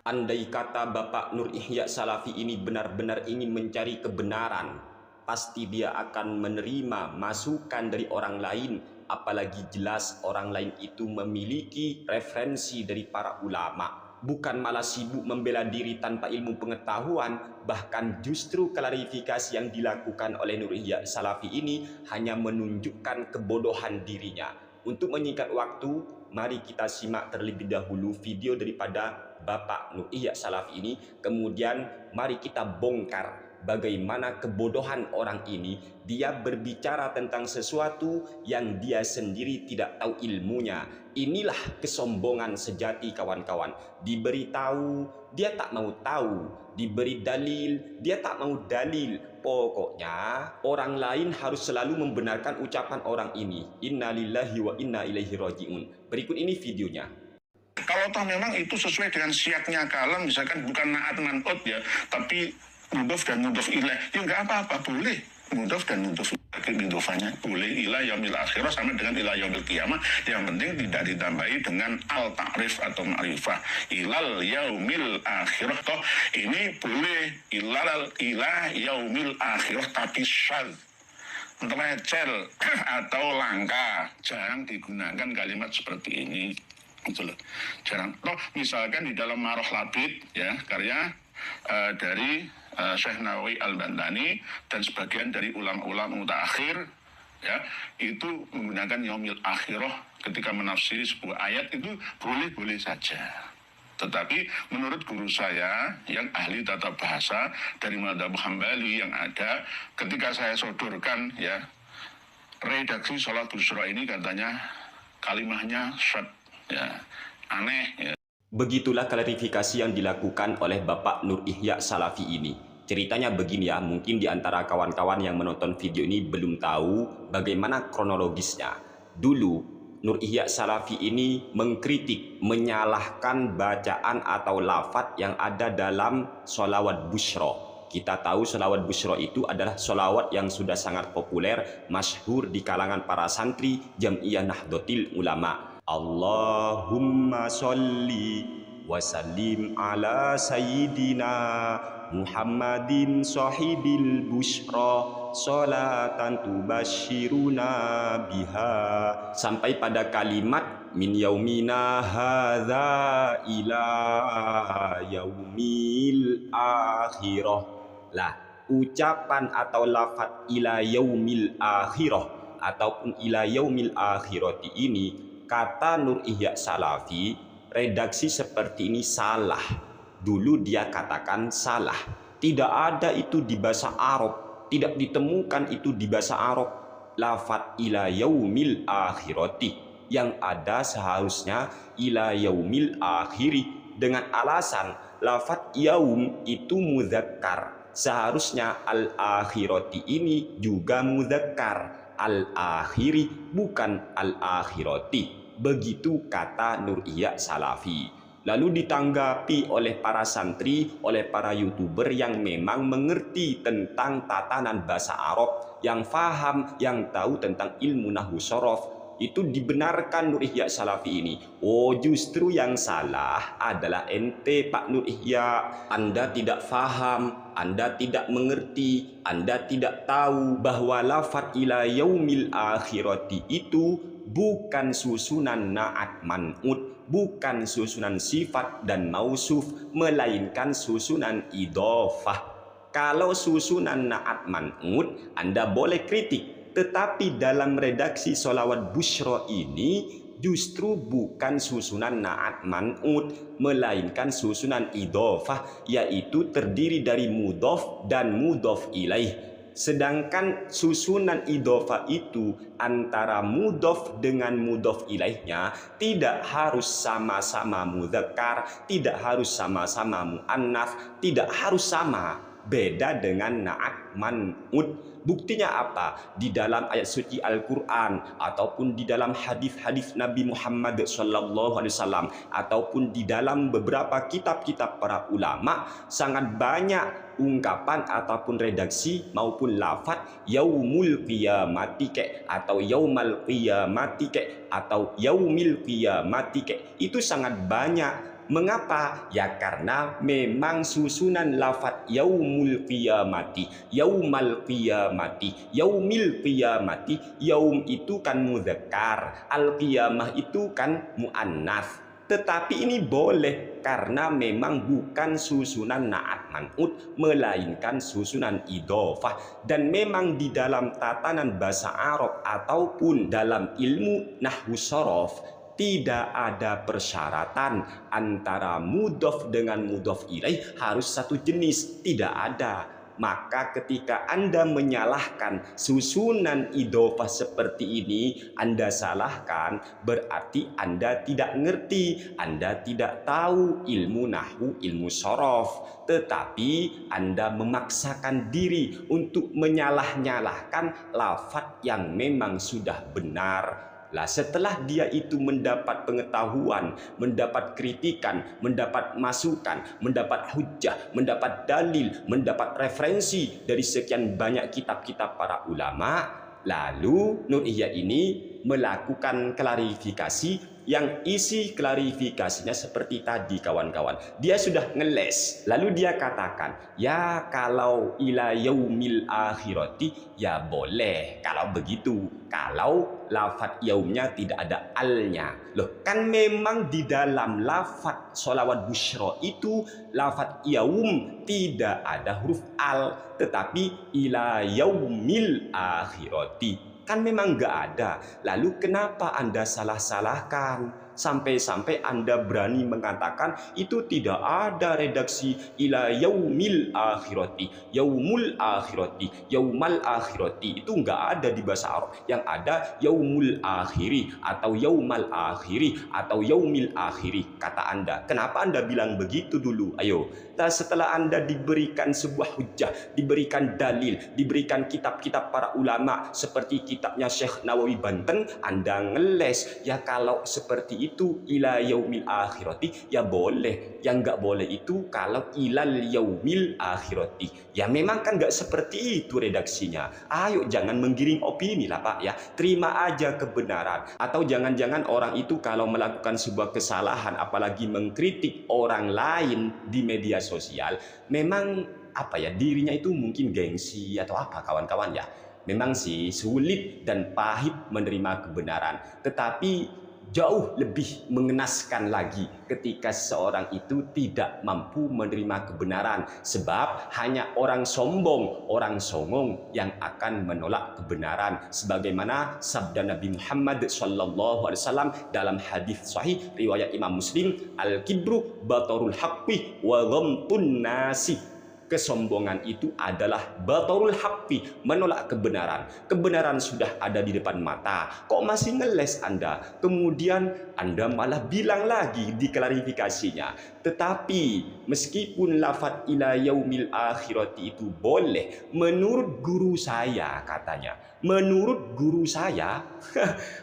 Andai kata Bapak Nur Ihya Salafi ini benar-benar ingin mencari kebenaran, pasti dia akan menerima masukan dari orang lain, apalagi jelas orang lain itu memiliki referensi dari para ulama. Bukan malah sibuk membela diri tanpa ilmu pengetahuan, bahkan justru klarifikasi yang dilakukan oleh Nur Ihya Salafi ini hanya menunjukkan kebodohan dirinya. Untuk menyingkat waktu, mari kita simak terlebih dahulu video daripada Bapak Nur Ihya Salafi ini, kemudian mari kita bongkar bagaimana kebodohan orang ini. Dia berbicara tentang sesuatu yang dia sendiri tidak tahu ilmunya. Inilah kesombongan sejati, kawan-kawan. Diberitahu, dia tak mau tahu. Diberi dalil, dia tak mau dalil. Pokoknya orang lain harus selalu membenarkan ucapan orang ini. Innalillahi wa inna ilaihi raji'un. Berikut ini videonya. Kalau toh memang itu sesuai dengan siaknya kalam, misalkan bukan naat man'ut ya, tapi mudhof dan mudhof ilaih, ya nggak apa-apa, boleh mudhof dan mudhof idhofahnya boleh ila yaumil akhirah sama dengan ila yaumil qiyamah. Yang penting tidak ditambahi dengan al ta'rif atau ma'rifah. Ilal yaumil akhirah, toh ini boleh ila yaumil akhirah, tapi syadz, telecel atau langka, jarang digunakan kalimat seperti ini. Jarang. Toh misalkan di dalam Maroh Labid ya, karya dari Syekh Nawawi Al-Bantani dan sebagian dari ulama-ulama mutaakhir ya, itu menggunakan yaumil akhirah ketika menafsiri sebuah ayat, itu boleh-boleh saja. Tetapi menurut guru saya yang ahli tata bahasa dari Madhab Hambali yang ada, ketika saya sodorkan ya redaksi Sholat Busra ini, katanya kalimahnya syad, ya, aneh ya. Begitulah klarifikasi yang dilakukan oleh Bapak Nur Ihya Salafi ini. Ceritanya begini ya, mungkin di antara kawan-kawan yang menonton video ini belum tahu bagaimana kronologisnya. Dulu Nur Ihya Salafi ini mengkritik, menyalahkan bacaan atau lafadz yang ada dalam sholawat Busra. Kita tahu sholawat Busra itu adalah sholawat yang sudah sangat populer, masyhur di kalangan para santri Jam'iyah Nahdlatul Ulama. Allahumma sholli wa sallim ala sayyidina Muhammadin sahibil busyra sholatan tubashiruna biha, sampai pada kalimat min yaumina hadza ila yaumil akhirah. Lah, ucapan atau lafadz ila yaumil akhirah ataupun ila yaumil akhirati ini, kata Nur Ihya Salafi, redaksi seperti ini salah. Dulu dia katakan salah. Tidak ada itu di bahasa Arab. Tidak ditemukan itu di bahasa Arab. Lafadz ila yaumil akhirati. Yang ada seharusnya ila yaumil akhiri. Dengan alasan lafadz yaum itu mudzakkar. Seharusnya al-akhirati ini juga mudzakkar. Al-akhiri bukan al-akhirati. Begitu kata Nur Ihya Salafi. Lalu ditanggapi oleh para santri, oleh para youtuber yang memang mengerti tentang tatanan bahasa Arab, yang faham, yang tahu tentang ilmu nahwu shorof. Itu dibenarkan Nur Ihya Salafi ini. Oh, justru yang salah adalah ente Pak Nur Ihya. Anda tidak faham, Anda tidak mengerti, Anda tidak tahu bahwa lafadz ila yaumil akhirati itu bukan susunan na'at man'ut, bukan susunan sifat dan mausuf, melainkan susunan idhofah. Kalau susunan na'at man'ut, Anda boleh kritik. Tetapi dalam redaksi sholawat Busra ini justru bukan susunan na'at man'ut, melainkan susunan idhofah, yaitu terdiri dari mudhof dan mudhof ilaih. Sedangkan susunan idhofah itu antara mudhof dengan mudhof ilaihnya tidak harus sama-sama mudzakkar, tidak harus sama-sama muannats, tidak harus sama. Beda dengan na'at man'ut. Buktinya apa? Di dalam ayat suci Al-Quran, ataupun di dalam hadis-hadis Nabi Muhammad SAW, ataupun di dalam beberapa kitab-kitab para ulama, sangat banyak ungkapan ataupun redaksi maupun lafadz yaumul qiyamati atau yaumal qiyamati atau yaumil qiyamati, itu sangat banyak Mengapa? Ya karena memang susunan lafat yaumul qiyamati, yaumal qiyamati, yaumil qiyamati, yaum itu kan mudzakkar, al qiyamah itu kan muannats. Tetapi ini boleh karena memang bukan susunan na'at man'ut melainkan susunan idhofah, dan memang di dalam tatanan bahasa Arab ataupun dalam ilmu nahwu shorof tidak ada persyaratan antara mudhof dengan mudhof ilaih harus satu jenis, tidak ada. Maka ketika Anda menyalahkan susunan idhofah seperti ini, Anda salahkan, berarti Anda tidak ngerti, Anda tidak tahu ilmu nahwu, ilmu shorof. Tetapi Anda memaksakan diri untuk menyalah-nyalahkan lafaz yang memang sudah benar. Lah setelah dia itu mendapat pengetahuan, mendapat kritikan, mendapat masukan, mendapat hujah, mendapat dalil, mendapat referensi dari sekian banyak kitab-kitab para ulama, lalu Nur Ihya ini melakukan klarifikasi yang isi klarifikasinya seperti tadi kawan-kawan. Dia sudah ngeles, lalu dia katakan, ya kalau ila yaumil akhirati ya boleh kalau begitu, kalau lafat yaumnya tidak ada alnya. Loh, kan memang di dalam lafat sholawat busyra itu lafat yaum tidak ada huruf al, tetapi ila yaumil akhirati kan memang nggak ada. Lalu kenapa Anda salah-salahkan? Sampai-sampai Anda berani mengatakan itu tidak ada redaksi ila yaumil akhirati, yaumul akhirati, yaumal akhirati. Itu nggak ada di bahasa Arab. Yang ada yaumul akhiri atau yaumal akhiri atau yaumil akhiri, kata Anda. Kenapa Anda bilang begitu dulu? Ayo. Nah, setelah Anda diberikan sebuah hujah, diberikan dalil, diberikan kitab-kitab para ulama seperti kitabnya Syekh Nawawi Banten, Anda ngeles. Ya kalau seperti itu ila yaumil akhirati ya boleh, yang nggak boleh itu kalau ilal yaumil akhirati. Ya memang kan nggak seperti itu redaksinya. Ayo jangan menggiring opini lah Pak ya, terima aja kebenaran. Atau jangan-jangan orang itu kalau melakukan sebuah kesalahan apalagi mengkritik orang lain di media sosial, memang apa ya, dirinya itu mungkin gengsi atau apa kawan-kawan ya. Memang sih sulit dan pahit menerima kebenaran, tetapi jauh lebih mengenaskan lagi ketika seorang itu tidak mampu menerima kebenaran, sebab hanya orang sombong, orang songong yang akan menolak kebenaran, sebagaimana sabda Nabi Muhammad SAW dalam hadis sahih riwayat Imam Muslim, al-kibru batarul haqqi wa ghamtun nasi. Kesombongan itu adalah batarul haqqi, menolak kebenaran. Kebenaran sudah ada di depan mata, kok masih ngeles Anda? Kemudian Anda malah bilang lagi di klarifikasinya, tetapi meskipun lafaz ila yaumil akhirati itu boleh, menurut guru saya katanya, menurut guru saya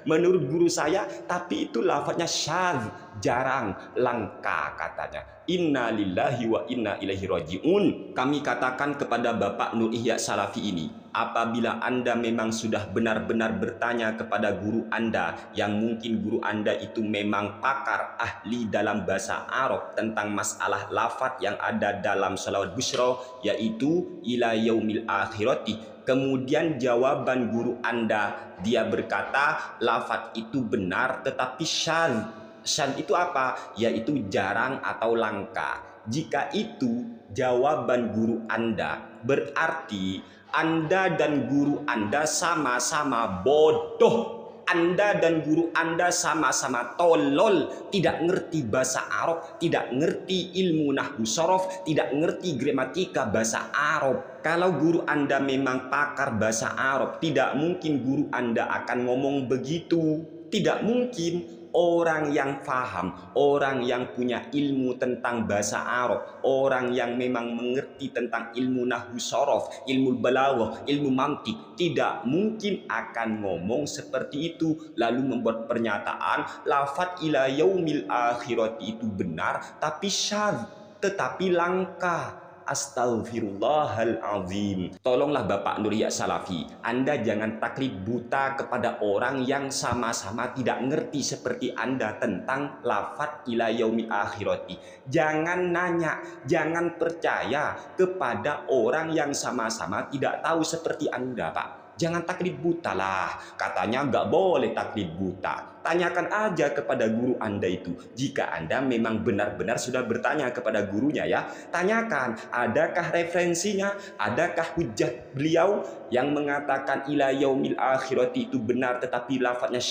menurut guru saya, tapi itu lafaznya syadz, jarang, langka katanya. Inna lillahi wa inna ilaihi raji'un. Kami katakan kepada Bapak Nur Ihya Salafi ini, apabila Anda memang sudah benar-benar bertanya kepada guru Anda, yang mungkin guru Anda itu memang pakar ahli dalam bahasa Arab tentang masalah lafaz yang ada dalam sholawat busyra, yaitu ila yaumil akhirati, kemudian jawaban guru Anda, dia berkata lafaz itu benar tetapi syadz. Syadz itu apa? Yaitu jarang atau langka. Jika itu jawaban guru Anda, berarti Anda dan guru Anda sama-sama bodoh. Anda dan guru Anda sama-sama tolol, tidak ngerti bahasa Arab, tidak ngerti ilmu nahwu shorof, tidak ngerti gramatika bahasa Arab. Kalau guru Anda memang pakar bahasa Arab, tidak mungkin guru Anda akan ngomong begitu. Tidak mungkin. Orang yang faham, orang yang punya ilmu tentang bahasa Arab, orang yang memang mengerti tentang ilmu nahwu shorof, ilmu balaghah, ilmu mantik, tidak mungkin akan ngomong seperti itu lalu membuat pernyataan lafaz ila yaumil akhirati itu benar tapi syadz, tetapi langka. Astaghfirullahal azim. Tolonglah Bapak Nur Ihya Salafi, Anda jangan taklid buta kepada orang yang sama-sama tidak ngerti seperti Anda tentang lafadz ila yaumil akhirati. Jangan nanya, jangan percaya kepada orang yang sama-sama tidak tahu seperti Anda, Pak. Jangan taklid buta lah. Katanya nggak boleh taklid buta. Tanyakan aja kepada guru Anda itu. Jika Anda memang benar-benar sudah bertanya kepada gurunya ya, tanyakan adakah referensinya, adakah hujjah beliau yang mengatakan ila yaumil akhirati itu benar tetapi lafadznya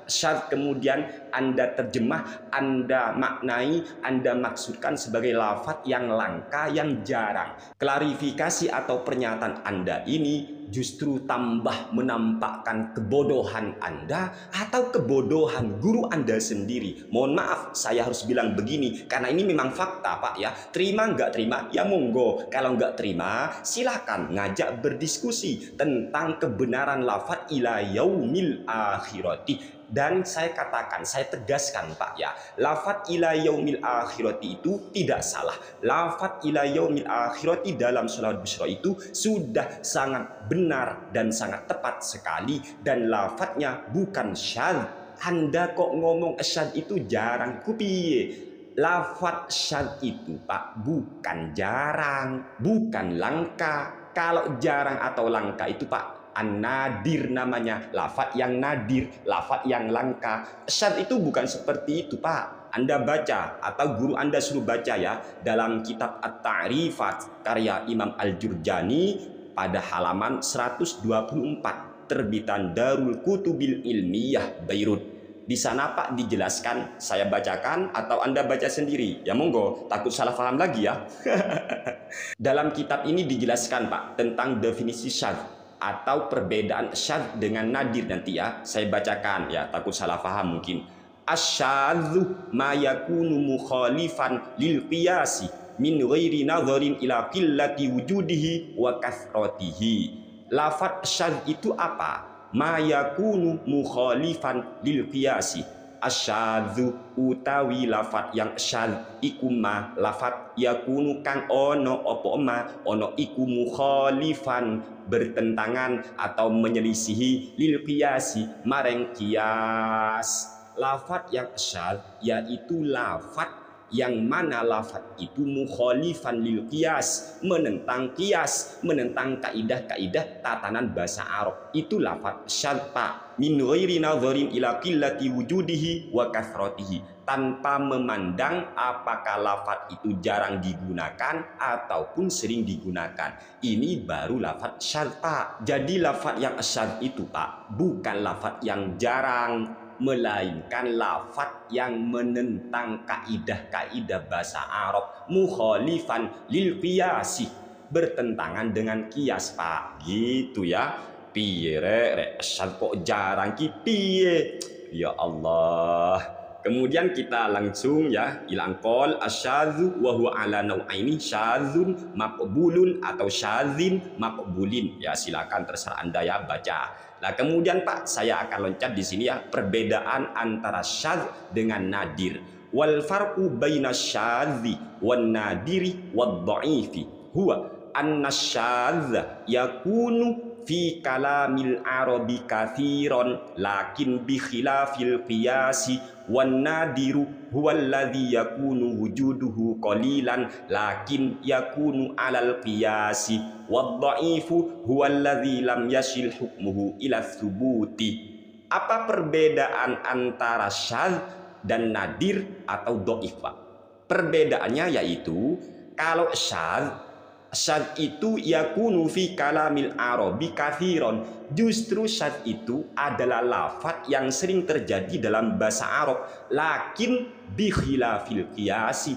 syadz, kemudian Anda terjemah, Anda maknai, Anda maksudkan sebagai lafadz yang langka, yang jarang. Klarifikasi atau pernyataan Anda ini justru tambah menampakkan kebodohan Anda atau kebodohan guru Anda sendiri. Mohon maaf, saya harus bilang begini karena ini memang fakta, Pak ya. Terima nggak terima, ya monggo. Kalau nggak terima, silakan ngajak berdiskusi tentang kebenaran lafadz ila yaumil akhirati. Dan saya katakan, saya tegaskan Pak ya, lafadz ila yaumil akhirati itu tidak salah. Lafadz ila yaumil akhirati dalam sholawat busra itu sudah sangat benar dan sangat tepat sekali, dan lafadznya bukan syadz. Anda kok ngomong syadz itu jarang, kupiye? Lafadz syadz itu Pak bukan jarang, bukan langka. Kalau jarang atau langka itu Pak an-nadir namanya, lafadz yang nadir, lafadz yang langka. Syadz itu bukan seperti itu Pak. Anda baca atau guru Anda suruh baca ya dalam kitab At-Ta'rifat karya Imam Al-Jurjani pada halaman 124 terbitan Darul Kutubil Ilmiyah Beirut. Di sana Pak dijelaskan, saya bacakan atau Anda baca sendiri. Ya monggo, takut salah paham lagi ya. Dalam kitab ini dijelaskan Pak tentang definisi syadz atau perbedaan syadz dengan nadir. Nanti ya saya bacakan ya, takut salah paham mungkin. Asyadzu ma yakunu mukhalifan lil qiyasi min ghairi nadharin ila qillati wujudihi wa kathratihi. Lafadz syadz itu apa? Ma yakunu mukhalifan lil qiyasi. Asyadzu utawi lafadz yang syadz iku ma lafadz yakunu kang ono opo ma ono iku mukhalifan bertentangan atau menyelisihi lil qiyasi mareng qiyas. Lafadz yang syadz yaitu lafadz yang mana lafadz itu mukhalifan lil qiyas, menentang qiyas, menentang kaidah-kaidah tatanan bahasa Arab. Itu lafadz syadz Pak. Min ghairi nadharin ila qillati wujudihi wa kathratihi, tanpa memandang apakah lafadz itu jarang digunakan ataupun sering digunakan. Ini baru lafadz syadz Pak. Jadi lafadz yang syadz itu Pak bukan lafadz yang jarang, melainkan lafadz yang menentang kaidah-kaidah bahasa Arab, mukhalifan lil qiyasi, bertentangan dengan qiyas Pak. Gitu ya. Piye rek syadz kok jarang ki piye? Ya Allah. Kemudian kita langsung ya ilang qol asyadzu wa huwa ala nau'aini, syadzun maqbulun atau syadzin maqbulin. Ya silakan terserah Anda ya baca. Nah, kemudian Pak saya akan loncat di sini ya perbedaan antara syadz dengan nadir. Wal farqu baina syadzi wan nadiri wad dha'ifi huwa anna syadza yakunu fi kalamil arabi kathiron lakin bi khilafil qiyasi wan nadiru huwal ladzi yakunu wujuduhu qalilan lakin yakunu alal qiyasi wad dhaifu huwal ladzi lam yasil hukmuhu ila thubuti. Apa perbedaan antara syadz dan nadir atau dhaif Pak? Perbedaannya yaitu kalau syadz itu yakunu fi kalamil arabi kathiron, justru syadz itu adalah lafadz yang sering terjadi dalam bahasa Arab, lakin bi khilafil qiyasi,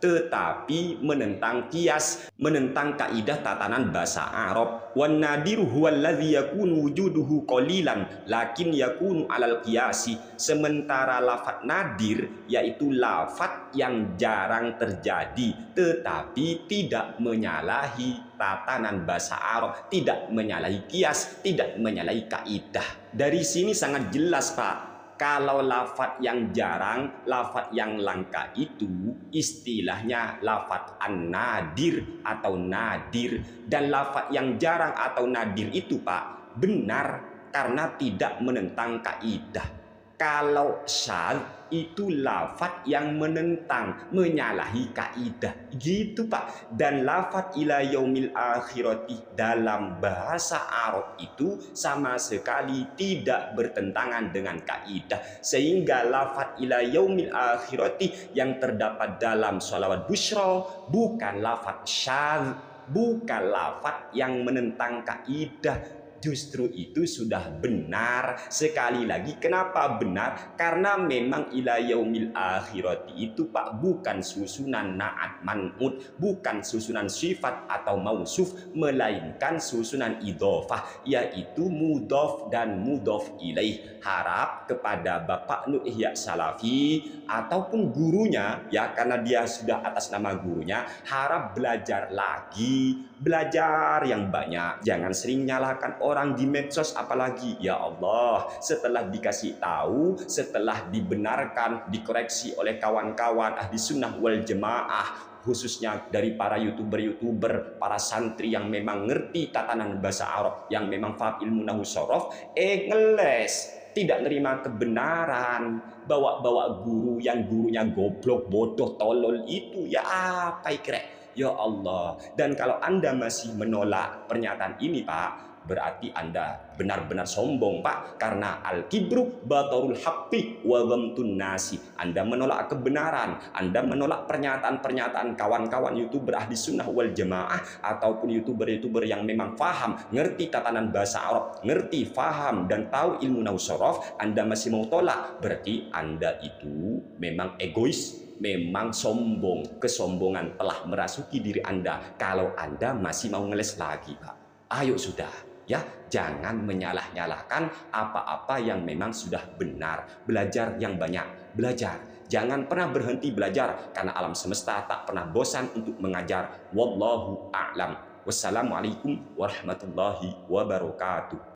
tetapi menentang qiyas, menentang kaidah tatanan bahasa Arab. Wan nadiru huwal ladzi yakunu wujuduhu qalilan lakin yakunu alal qiyasi. Sementara lafadz nadir yaitu lafadz yang jarang terjadi tetapi tidak menyalahi tatanan bahasa Arab, tidak menyalahi qiyas, tidak menyalahi kaidah. Dari sini sangat jelas Pak, Kalau lafat yang jarang, lafat yang langka itu istilahnya lafat an-nadir atau nadir. Dan lafat yang jarang atau nadir itu Pak benar karena tidak menentang kaidah. Kalau syadz itu lafat yang menentang, menyalahi kaidah. Gitu Pak. Dan lafat ila yaumil akhirati dalam bahasa Arab itu sama sekali tidak bertentangan dengan kaidah. Sehingga lafat ila yaumil akhirati yang terdapat dalam sholawat busyra bukan lafat syadz, bukan lafat yang menentang kaidah. Justru itu sudah benar. Sekali lagi, kenapa benar? Karena memang ila yaumil akhirati itu Pak bukan susunan na'at man'ud, bukan susunan sifat atau mausuf, melainkan susunan idhofah, yaitu mudhof dan mudhof ilaih. Harap kepada Bapak Nur Ihya Salafi ataupun gurunya, ya karena dia sudah atas nama gurunya, harap belajar lagi, belajar yang banyak. Jangan sering nyalakan orang di medsos, apalagi ya Allah, setelah dikasih tahu, setelah dibenarkan, dikoreksi oleh kawan-kawan ahli sunnah wal jamaah, khususnya dari para youtuber, para santri yang memang ngerti tatanan bahasa Arab, yang memang faham ilmu nahwu shorof, ngeles, tidak nerima kebenaran, bawa-bawa guru yang gurunya goblok, bodoh, tolol itu, ya apa ikrek? Ya Allah. Dan kalau Anda masih menolak pernyataan ini Pak, berarti Anda benar-benar sombong Pak, karena al-kibru batarul haqqi wa ghamtun nasi. Anda menolak kebenaran, Anda menolak pernyataan-pernyataan kawan-kawan youtuber ahli sunnah wal jamaah ataupun youtuber-youtuber yang memang faham, ngerti tatanan bahasa Arab, ngerti, faham dan tahu ilmu nahwu shorof. Anda masih mau tolak, berarti Anda itu memang egois, memang sombong. Kesombongan telah merasuki diri Anda kalau Anda masih mau ngeles lagi Pak. Ayo sudah ya, jangan menyalah-nyalahkan apa-apa yang memang sudah benar. Belajar yang banyak, belajar. Jangan pernah berhenti belajar, karena alam semesta tak pernah bosan untuk mengajar. Wallahu a'lam. Wassalamualaikum warahmatullahi wabarakatuh.